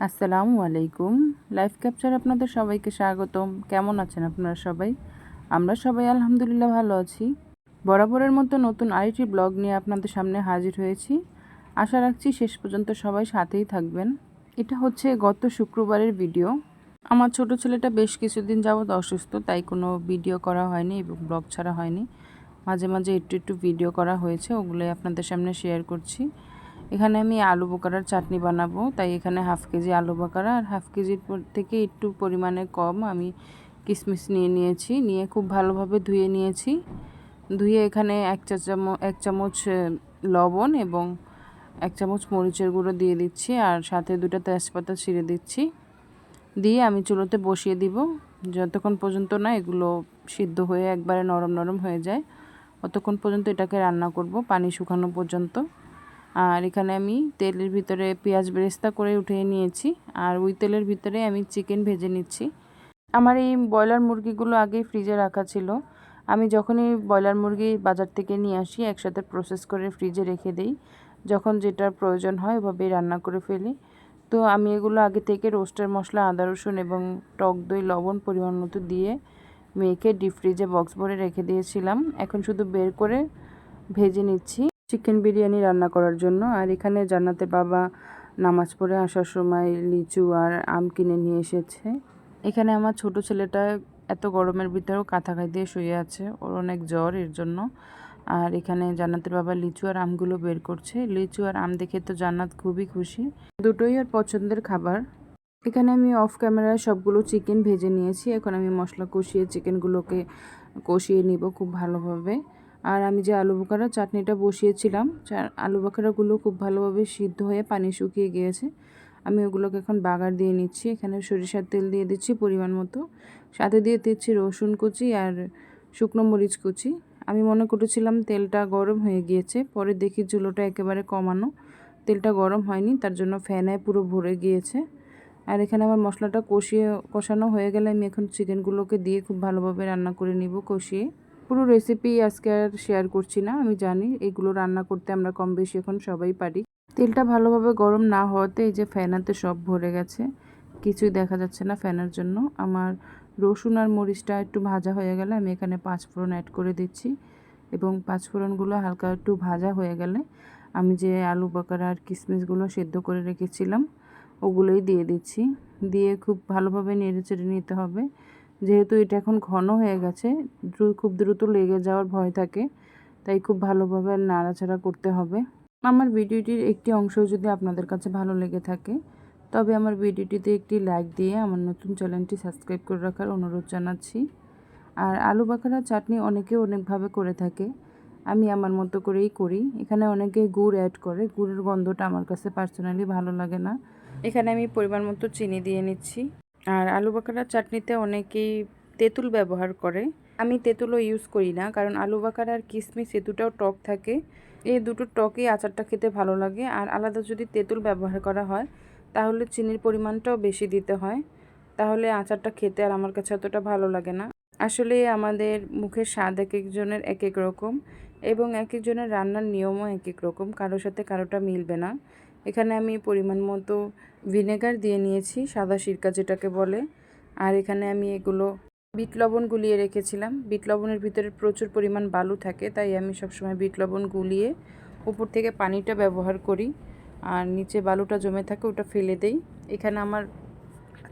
আসসালামু আলাইকুম। Life capture আপনাদের সবাইকে স্বাগতম। কেমন আছেন আপনারা সবাই? আমরা সবাই আলহামদুলিল্লাহ ভালো আছি। বরাবরের মতো নতুন আরেকটি ব্লগ নিয়ে আপনাদের সামনে হাজির হয়েছি। আশা রাখছি শেষ পর্যন্ত সবাই সাথেই থাকবেন। এটা হচ্ছে গত শুক্রবারের ভিডিও। আমার ছোট ছেলেটা বেশ কিছুদিন যাবৎ অসুস্থ, তাই কোনো ভিডিও করা হয়নি এবং ব্লগ ছাড়া হয়নি। মাঝে মাঝে একটু ভিডিও করা হয়েছে, ওগুলোই আপনাদের সামনে শেয়ার করছি। এখানে আমি আলু বোকারার চাটনি বানাবো, তাই এখানে হাফ কেজি আলু বোকারা আর হাফ কেজির থেকে একটু পরিমাণে কম আমি কিশমিশ নিয়ে নিয়েছি। নিয়ে খুব ভালোভাবে ধুয়ে নিয়েছি। ধুয়ে এখানে এক চামচ লবণ এবং 1 চামচ মরিচের গুঁড়ো দিয়ে দিচ্ছি, আর সাথে 2টা তেজপাতা ছিঁড়ে দিচ্ছি। দিয়ে আমি চুলোতে বসিয়ে দিব যতক্ষণ পর্যন্ত না এগুলো সিদ্ধ হয়ে একবারে নরম নরম হয়ে যায়, ততক্ষণ পর্যন্ত এটাকে রান্না করব, পানি শুকানো পর্যন্ত। আর এখানে আমি তেলের ভিতরে পেঁয়াজ বেরেস্তা করে উঠিয়ে নিয়েছি, আর ওই তেলের ভিতরে আমি চিকেন ভেজে নিচ্ছি। আমার এই ব্রয়লার মুরগিগুলো আগেই ফ্রিজে রাখা ছিল। আমি যখনই ব্রয়লার মুরগি বাজার থেকে নিয়ে আসি একসাথে প্রসেস করে ফ্রিজে রেখে দেই, যখন যেটার প্রয়োজন হয় ওভাবেই রান্না করে ফেলি। তো আমি এগুলো আগে থেকে রোস্টের মশলা, আদা রসুন এবং টক দই, লবণ পরিমাণ মতো দিয়ে মেখে ডিপ ফ্রিজে বক্স ভরে রেখে দিয়েছিলাম। এখন শুধু বের করে ভেজে নিচ্ছি চিকেন বিরিয়ানি রান্না করার জন্য। আর এখানে জান্নাতের বাবা নামাজ পড়ে আসার সময় লিচু আর আম কিনে নিয়ে এসেছে। এখানে আমার ছোট ছেলেটা এত গরমের ভিতরেও কাঁথা গায়ে দিয়ে শুয়ে আছে, ওর অনেক জ্বর, এর জন্য। আর এখানে জান্নাতের বাবা লিচু আর আমগুলো বের করছে। লিচু আর আম দেখে তো জান্নাত খুবই খুশি, দুটোই ওর পছন্দের খাবার। এখানে আমি অফ ক্যামেরায় সবগুলো চিকেন ভেজে নিয়েছি। এখন আমি মশলা কষিয়ে চিকেনগুলোকে কষিয়ে নিব খুব ভালোভাবে। আর আমি যে আলু বোখারা চাটনিটা বসিয়েছিলাম, আলু বোখারাগুলো খুব ভালোভাবে সিদ্ধ হয়ে পানি শুকিয়ে গিয়েছে। আমি ওগুলোকে এখন বাগার দিয়ে নিচ্ছি। এখানে সরিষার তেল দিয়ে দিচ্ছি পরিমাণ মতো, সাথে দিয়ে দিচ্ছি রসুন কুচি আর শুকনো মরিচ কুচি। আমি মনে করেছিলাম তেলটা গরম হয়ে গিয়েছে, পরে দেখি চুলোটা একেবারে কমানো, তেলটা গরম হয়নি, তার জন্য ফ্যানায় পুরো ভরে গিয়েছে। আর এখানে আমার মশলাটা কষানো হয়ে গেলে আমি এখন চিকেনগুলোকে দিয়ে খুব ভালোভাবে রান্না করে নিব কষিয়ে। পুরো রেসিপি আজকে আর শেয়ার করছি না, আমি জানি এগুলো রান্না করতে আমরা কম বেশি এখন সবাই পারি। তেলটা ভালোভাবে গরম না হওয়াতে এই যে ফ্যানাতে সব ভরে গেছে, কিছুই দেখা যাচ্ছে না ফ্যানের জন্য। আমার রসুন আর মরিচটা একটু ভাজা হয়ে গেলে আমি এখানে 5 ফোড়ন অ্যাড করে দিচ্ছি, এবং 5 ফোড়নগুলো হালকা একটু ভাজা হয়ে গেলে আমি যে আলু বাকারা আর কিশমিশগুলো সেদ্ধ করে রেখেছিলাম ওগুলোই দিয়ে দিচ্ছি। দিয়ে খুব ভালোভাবে নেড়ে চেড়ে নিতে হবে। যেহেতু এটা এখন ঘন হয়ে গেছে, খুব দ্রুত লেগে যাওয়ার ভয় থাকে, তাই খুব ভালোভাবে নাড়াচাড়া করতে হবে। আমার ভিডিওটির একটি অংশ যদি আপনাদের কাছে ভালো লেগে থাকে, তবে আমার ভিডিওটিতে একটি লাইক দিয়ে আমার নতুন চ্যানেলটি সাবস্ক্রাইব করে রাখার অনুরোধ জানাচ্ছি। আর আলু বাখারা চাটনি অনেকে অনেকভাবে করে থাকে, আমি আমার মতো করেই করি। এখানে অনেকে গুড় অ্যাড করে, গুড়ের গন্ধটা আমার কাছে পার্সোনালি ভালো লাগে না। এখানে আমি পরিমাণ মতো চিনি দিয়ে নিচ্ছি। আর আলু বাখারার চাটনিতে অনেকেই তেঁতুল ব্যবহার করে, আমি তেঁতুলও ইউজ করি না, কারণ আলু বাখারা আর কিশমিশ এ দুটাও টক থাকে, এই দুটো টকই আচারটা খেতে ভালো লাগে। আর আলাদা যদি তেঁতুল ব্যবহার করা হয় তাহলে চিনির পরিমাণটাও বেশি দিতে হয়, তাহলে আচারটা খেতে আর আমার কাছে অতটা ভালো লাগে না। আসলে আমাদের মুখের স্বাদ এক একজনের এক এক রকম, এবং এক একজনের রান্নার নিয়মও এক এক রকম, কারোর সাথে কারোটা মিলবে না। এখানে আমি পরিমাণ মতো ভিনেগার দিয়ে নিয়েছি, সাদা সিরকা যেটাকে বলে। আর এখানে আমি এগুলো বিট লবণ গুলিয়ে রেখেছিলাম। বিট লবণের ভিতরে প্রচুর পরিমাণ বালু থাকে, তাই আমি সবসময় বিট লবণ গুলিয়ে উপর থেকে পানিটা ব্যবহার করি, আর নিচে বালুটা জমে থাকে ওটা ফেলে দেই। এখানে আমার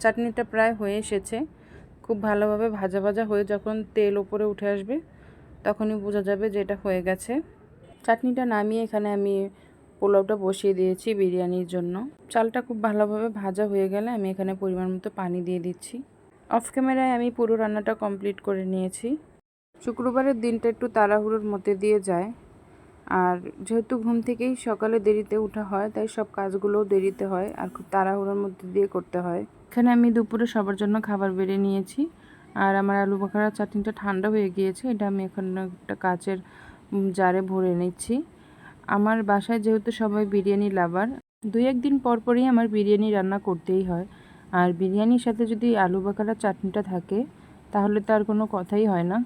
চাটনিটা প্রায় হয়ে এসেছে। খুব ভালোভাবে ভাজা ভাজা হয়ে যখন তেল ওপরে উঠে আসবে তখনই বোঝা যাবে যে এটা হয়ে গেছে। চাটনিটা নামিয়ে এখানে আমি পোলাওটা বসিয়ে দিয়েছি বিরিয়ানির জন্য। চালটা খুব ভালোভাবে ভাজা হয়ে গেলে আমি এখানে পরিমাণ মতো পানি দিয়ে দিচ্ছি। অফ ক্যামেরায় আমি পুরো রান্নাটা কমপ্লিট করে নিয়েছি। শুক্রবারের দিনটা একটু তাড়াহুড়োর মধ্যে দিয়ে যায়, আর যেহেতু ঘুম থেকেই সকালে দেরিতে ওঠা হয়, তাই সব কাজগুলোও দেরিতে হয় আর খুব তাড়াহুড়োর মধ্যে দিয়ে করতে হয়। এখানে আমি দুপুরে সবার জন্য খাবার বেড়ে নিয়েছি, আর আমার আলু বাখারা চাটনিটা ঠান্ডা হয়ে গিয়েছে, এটা আমি এখন একটা কাচের জারে ভরে নিচ্ছি। আমার বাসায় যেহেতু সবাই বিরিয়ানি লাভার, 2-1 দিন পর পরই আমার বিরিয়ানি রান্না করতেই হয়। আর বিরিয়ানির সাথে যদি আলু বাখারা চাটনিটা থাকে তাহলে তো আর কোনো কথাই হয় না।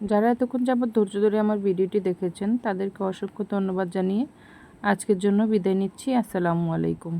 যারা এতক্ষণ যাবত ধৈর্য ধরে আমার ভিডিওটি দেখেছেন তাদেরকে অসংখ্য ধন্যবাদ জানিয়ে আজকের জন্য বিদায় নিচ্ছি। আসসালামু আলাইকুম।